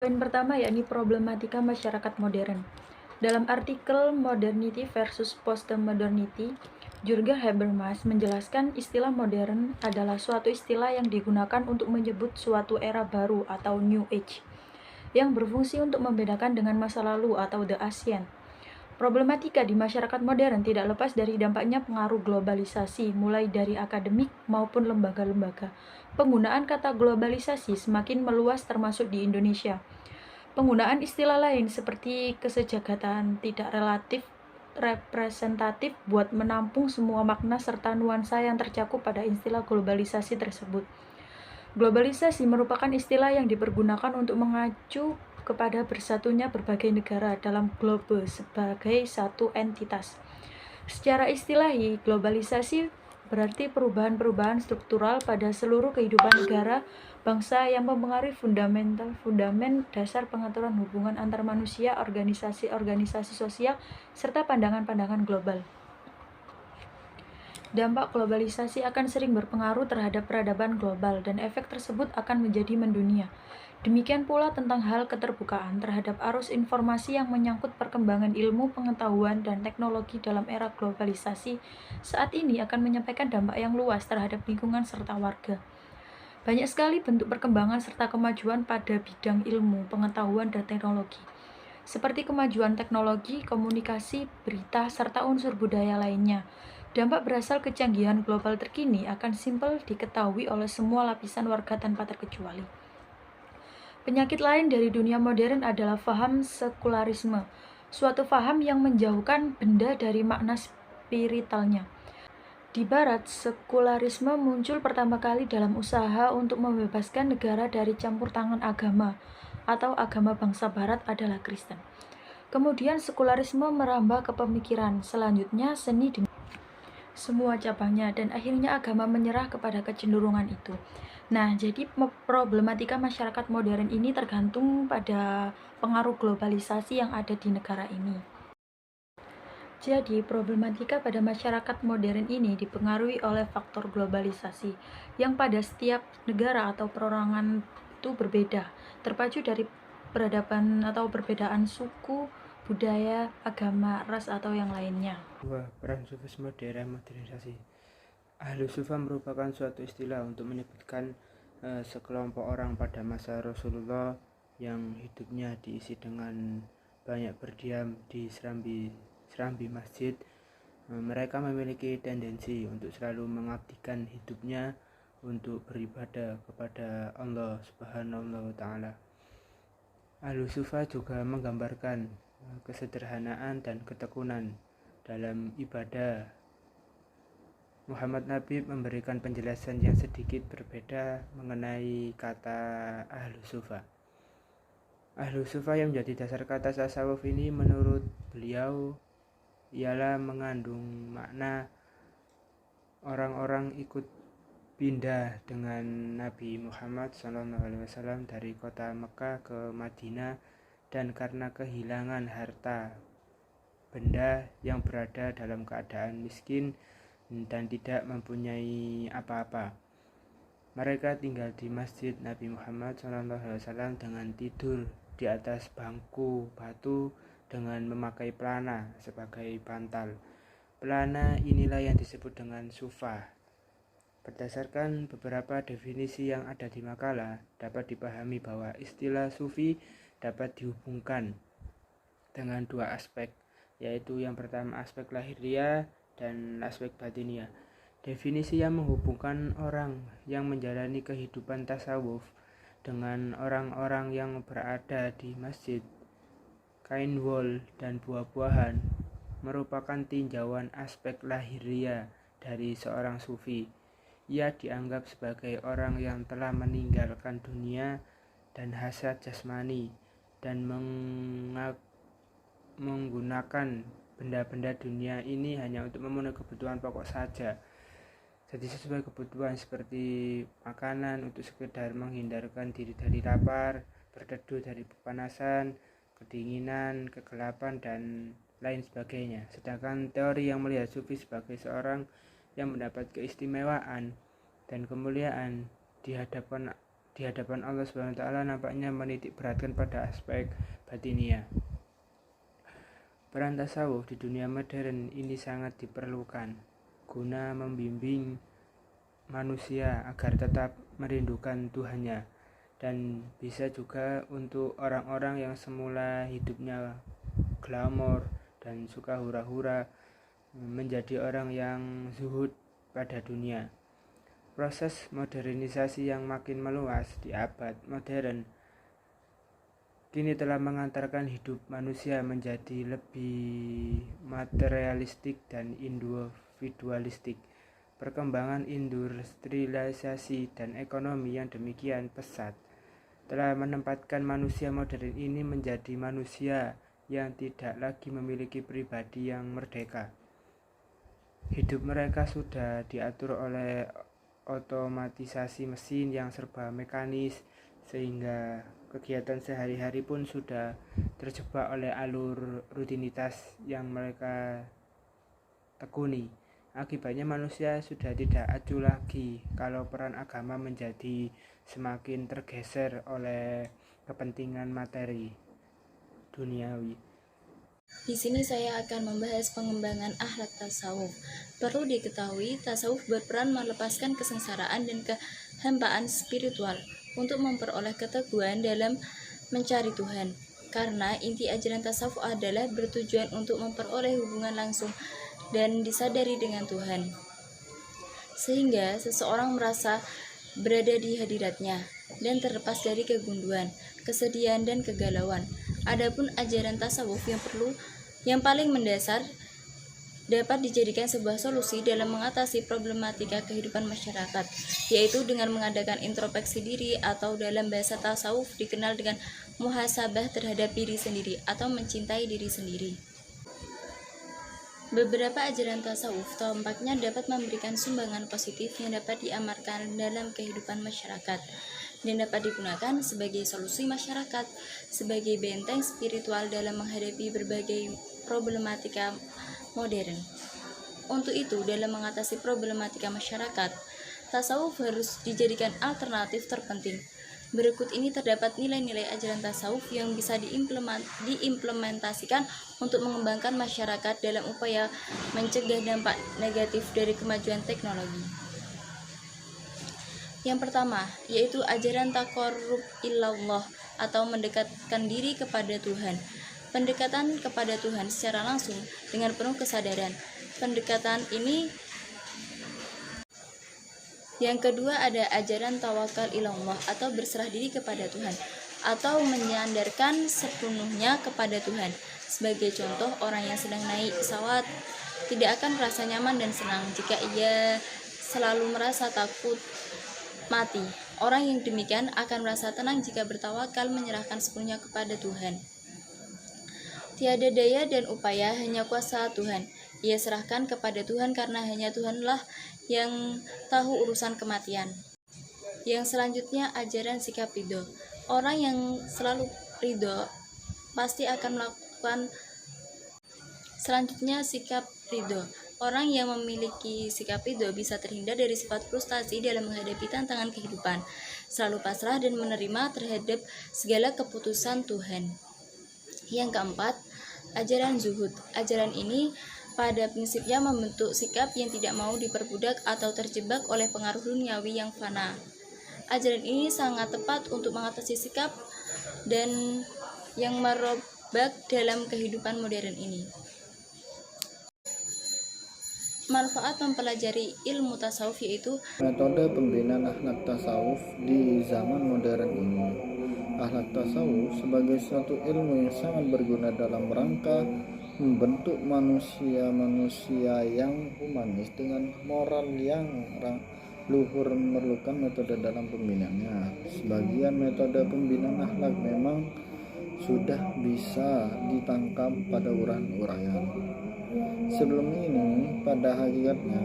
Poin pertama yakni problematika masyarakat modern. Dalam artikel Modernity versus Postmodernity, Jürgen Habermas menjelaskan istilah modern adalah suatu istilah yang digunakan untuk menyebut suatu era baru atau New Age, yang berfungsi untuk membedakan dengan masa lalu atau The Ancient. Problematika di masyarakat modern tidak lepas dari dampaknya pengaruh globalisasi, mulai dari akademik maupun lembaga-lembaga. Penggunaan kata globalisasi semakin meluas termasuk di Indonesia. Penggunaan istilah lain seperti kesejahteraan tidak relatif representatif buat menampung semua makna serta nuansa yang tercakup pada istilah globalisasi tersebut. Globalisasi merupakan istilah yang dipergunakan untuk mengacu kepada bersatunya berbagai negara dalam globe sebagai satu entitas. Secara istilahi, globalisasi berarti perubahan-perubahan struktural pada seluruh kehidupan negara, bangsa yang mempengaruhi fundament dasar pengaturan hubungan antar manusia, organisasi-organisasi sosial, serta pandangan-pandangan global. Dampak globalisasi akan sering berpengaruh terhadap peradaban global dan efek tersebut akan menjadi mendunia. Demikian pula tentang hal keterbukaan terhadap arus informasi yang menyangkut perkembangan ilmu, pengetahuan, dan teknologi dalam era globalisasi saat ini akan menyampaikan dampak yang luas terhadap lingkungan serta warga. Banyak sekali bentuk perkembangan serta kemajuan pada bidang ilmu, pengetahuan, dan teknologi, seperti kemajuan teknologi, komunikasi, berita, serta unsur budaya lainnya. Dampak berasal kecanggihan global terkini akan simpel diketahui oleh semua lapisan warga tanpa terkecuali. Penyakit lain dari dunia modern adalah faham sekularisme, suatu faham yang menjauhkan benda dari makna spiritualnya. Di Barat, sekularisme muncul pertama kali dalam usaha untuk membebaskan negara dari campur tangan agama, atau agama bangsa Barat adalah Kristen. Kemudian sekularisme merambah ke pemikiran, selanjutnya seni dengan semua cabangnya, dan akhirnya agama menyerah kepada kecenderungan itu. Nah, jadi problematika masyarakat modern ini tergantung pada pengaruh globalisasi yang ada di negara ini. Jadi, problematika pada masyarakat modern ini dipengaruhi oleh faktor globalisasi yang pada setiap negara atau perorangan itu berbeda, terpacu dari peradaban atau perbedaan suku, budaya, agama, ras, atau yang lainnya. Peran sufisme daerah modernisasi. Ahlu sufa merupakan suatu istilah untuk menyebutkan sekelompok orang pada masa Rasulullah yang hidupnya diisi dengan banyak berdiam di serambi masjid. Mereka memiliki tendensi untuk selalu mengabdikan hidupnya untuk beribadah kepada Allah Subhanahu wa Ta'ala. Ahlu sufa juga menggambarkan kesederhanaan dan ketekunan dalam ibadah. Muhammad Nabi memberikan penjelasan yang sedikit berbeda mengenai kata ahlu sufa. Ahlu sufa yang menjadi dasar kata tasawuf ini menurut beliau ialah mengandung makna orang-orang ikut pindah dengan Nabi Muhammad SAW dari kota Mekah ke Madinah, dan karena kehilangan harta benda yang berada dalam keadaan miskin dan tidak mempunyai apa-apa. Mereka tinggal di masjid Nabi Muhammad SAW dengan tidur di atas bangku batu dengan memakai pelana sebagai bantal. Pelana inilah yang disebut dengan sufa. Berdasarkan beberapa definisi yang ada di makalah, dapat dipahami bahwa istilah sufi dapat dihubungkan dengan dua aspek, yaitu yang pertama aspek lahiriah dan aspek batiniah. Definisi yang menghubungkan orang yang menjalani kehidupan tasawuf dengan orang-orang yang berada di masjid, kain wol, dan buah-buahan merupakan tinjauan aspek lahiriah dari seorang sufi. Ia dianggap sebagai orang yang telah meninggalkan dunia dan hasrat jasmani dan menggunakan benda-benda dunia ini hanya untuk memenuhi kebutuhan pokok saja. Jadi sesuai kebutuhan seperti makanan untuk sekedar menghindarkan diri dari lapar, berteduh dari kepanasan, kedinginan, kegelapan, dan lain sebagainya. Sedangkan teori yang melihat sufi sebagai seorang yang mendapat keistimewaan dan kemuliaan di hadapan di hadapan Allah SWT nampaknya menitik beratkan pada aspek batinia. Peran tasawuf di dunia modern ini sangat diperlukan guna membimbing manusia agar tetap merindukan Tuhannya, dan bisa juga untuk orang-orang yang semula hidupnya glamor dan suka hura-hura menjadi orang yang zuhud pada dunia. Proses modernisasi yang makin meluas di abad modern kini telah mengantarkan hidup manusia menjadi lebih materialistik dan individualistik. Perkembangan industrialisasi dan ekonomi yang demikian pesat telah menempatkan manusia modern ini menjadi manusia yang tidak lagi memiliki pribadi yang merdeka. Hidup mereka sudah diatur oleh otomatisasi mesin yang serba mekanis, sehingga kegiatan sehari-hari pun sudah terjebak oleh alur rutinitas yang mereka tekuni. Akibatnya manusia sudah tidak acuh lagi kalau peran agama menjadi semakin tergeser oleh kepentingan materi duniawi. Di sini saya akan membahas pengembangan akhlak tasawuf. Perlu diketahui, tasawuf berperan melepaskan kesengsaraan dan kehampaan spiritual untuk memperoleh keteguhan dalam mencari Tuhan. Karena inti ajaran tasawuf adalah bertujuan untuk memperoleh hubungan langsung dan disadari dengan Tuhan, sehingga seseorang merasa berada di hadiratnya dan terlepas dari kegunduhan, kesedihan, dan kegalauan. Adapun ajaran tasawuf yang paling mendasar dapat dijadikan sebuah solusi dalam mengatasi problematika kehidupan masyarakat, yaitu dengan mengadakan introspeksi diri, atau dalam bahasa tasawuf dikenal dengan muhasabah terhadap diri sendiri atau mencintai diri sendiri. Beberapa ajaran tasawuf tampaknya dapat memberikan sumbangan positif yang dapat diamalkan dalam kehidupan masyarakat dan dapat digunakan sebagai solusi masyarakat, sebagai benteng spiritual dalam menghadapi berbagai problematika modern. Untuk itu, dalam mengatasi problematika masyarakat, tasawuf harus dijadikan alternatif terpenting. Berikut ini terdapat nilai-nilai ajaran tasawuf yang bisa diimplementasikan untuk mengembangkan masyarakat dalam upaya mencegah dampak negatif dari kemajuan teknologi. Yang pertama, yaitu ajaran taqarrub ilallah atau mendekatkan diri kepada Tuhan. Pendekatan kepada Tuhan secara langsung dengan penuh kesadaran. Pendekatan ini. Yang kedua ada ajaran tawakal ilallah atau berserah diri kepada Tuhan atau menyandarkan sepenuhnya kepada Tuhan. Sebagai contoh, orang yang sedang naik pesawat tidak akan merasa nyaman dan senang jika ia selalu merasa takut mati. Orang yang demikian akan merasa tenang jika bertawakal menyerahkan sepenuhnya kepada Tuhan. Tiada daya dan upaya, hanya kuasa Tuhan. Ia serahkan kepada Tuhan karena hanya Tuhanlah yang tahu urusan kematian. Yang selanjutnya ajaran sikap ridho. Orang yang selalu ridho pasti akan melakukan. Selanjutnya sikap ridho. Orang yang memiliki sikap ridho bisa terhindar dari sifat frustasi dalam menghadapi tantangan kehidupan, selalu pasrah dan menerima terhadap segala keputusan Tuhan. Yang keempat, ajaran zuhud. Ajaran ini pada prinsipnya membentuk sikap yang tidak mau diperbudak atau terjebak oleh pengaruh duniawi yang fana. Ajaran ini sangat tepat untuk mengatasi sikap dan yang merobak dalam kehidupan modern ini. Manfaat mempelajari ilmu tasawuf yaitu metode pembinaan akhlak tasawuf di zaman modern ini. Akhlak tasawuf sebagai suatu ilmu yang sangat berguna dalam rangka membentuk manusia yang humanis dengan moral yang luhur, memerlukan metode dalam pembinaannya. Sebagian metode pembinaan akhlak memang sudah bisa ditangkap pada uraian-uraian. Sebelum ini, pada hakikatnya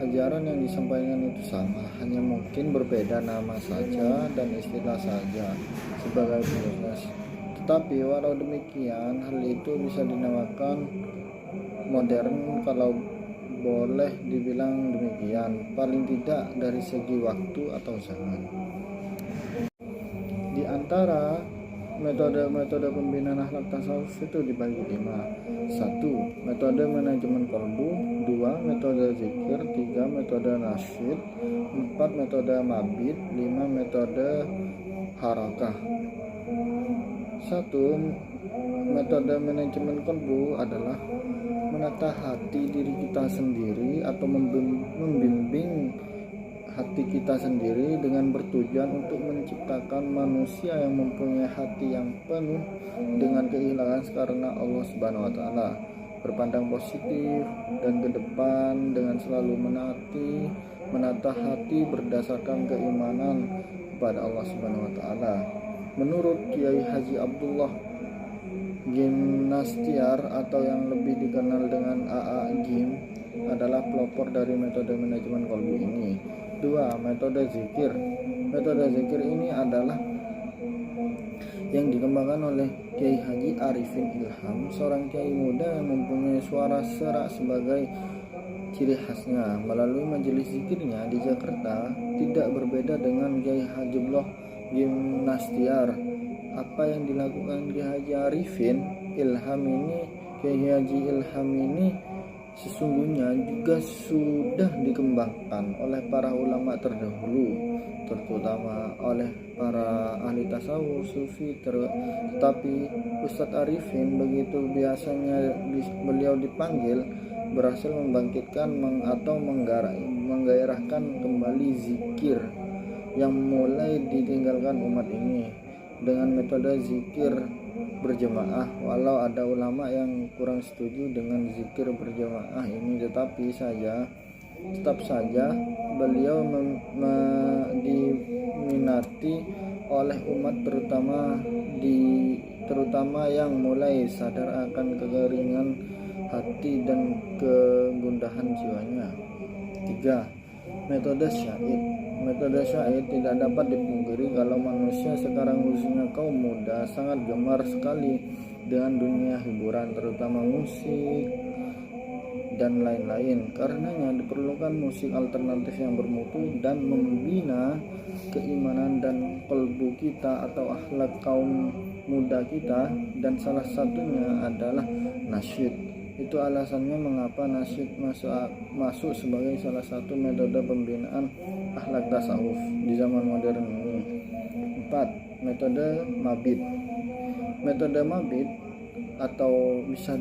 ajaran yang disampaikan itu sama, hanya mungkin berbeda nama saja dan istilah saja sebagai proses. Tetapi walau demikian, hal itu bisa dinamakan modern kalau boleh dibilang demikian, paling tidak dari segi waktu atau zaman. antara metode pembinaan akhlak tasawuf itu dibagi 5. 1. Metode manajemen kolbu. 2. Metode zikir. 3. Metode nasyid. 4. Metode mabit. 5. Metode harakah. 1. Metode manajemen kolbu adalah menata hati diri kita sendiri atau membimbing hati kita sendiri dengan bertujuan untuk menciptakan manusia yang mempunyai hati yang penuh dengan keikhlasan karena Allah Subhanahu wa taala, berpandang positif dan ke depan dengan selalu menata hati berdasarkan keimanan kepada Allah Subhanahu wa taala. Menurut Kiai Haji Abdullah Gimnastiar atau yang lebih dikenal dengan AA Gim adalah pelopor dari metode manajemen kolbu ini. 2. Metode zikir. Metode zikir ini adalah yang dikembangkan oleh Kiai Haji Arifin Ilham, seorang kiai muda yang mempunyai suara serak sebagai ciri khasnya. Melalui majelis zikirnya di Jakarta tidak berbeda dengan Kiai Hajibullah Gimnastiar. Apa yang dilakukan Kiai Haji Arifin Ilham ini, Kiai Haji Ilham ini sesungguhnya juga sudah dikembangkan oleh para ulama terdahulu, terutama oleh para ahli tasawuf sufi. Tetapi Ustadz Arifin begitu biasanya beliau dipanggil, berhasil membangkitkan atau menggairahkan kembali zikir yang mulai ditinggalkan umat ini dengan metode zikir berjamaah. Walau ada ulama yang kurang setuju dengan zikir berjamaah ini, tetap saja beliau diminati oleh umat, terutama yang mulai sadar akan kekeringan hati dan kegundahan jiwanya. 3. Metode syahid. Metode syahid tidak dapat dipungkiri kalau manusia sekarang, khususnya kaum muda, sangat gemar sekali dengan dunia hiburan, terutama musik dan lain-lain. Karenanya diperlukan musik alternatif yang bermutu dan membina keimanan dan kalbu kita atau akhlak kaum muda kita, dan salah satunya adalah nasyid. Itu alasannya mengapa nasyid masuk sebagai salah satu metode pembinaan akhlak tasawuf di zaman modern ini. 4. Metode mabit. Metode mabit atau bisa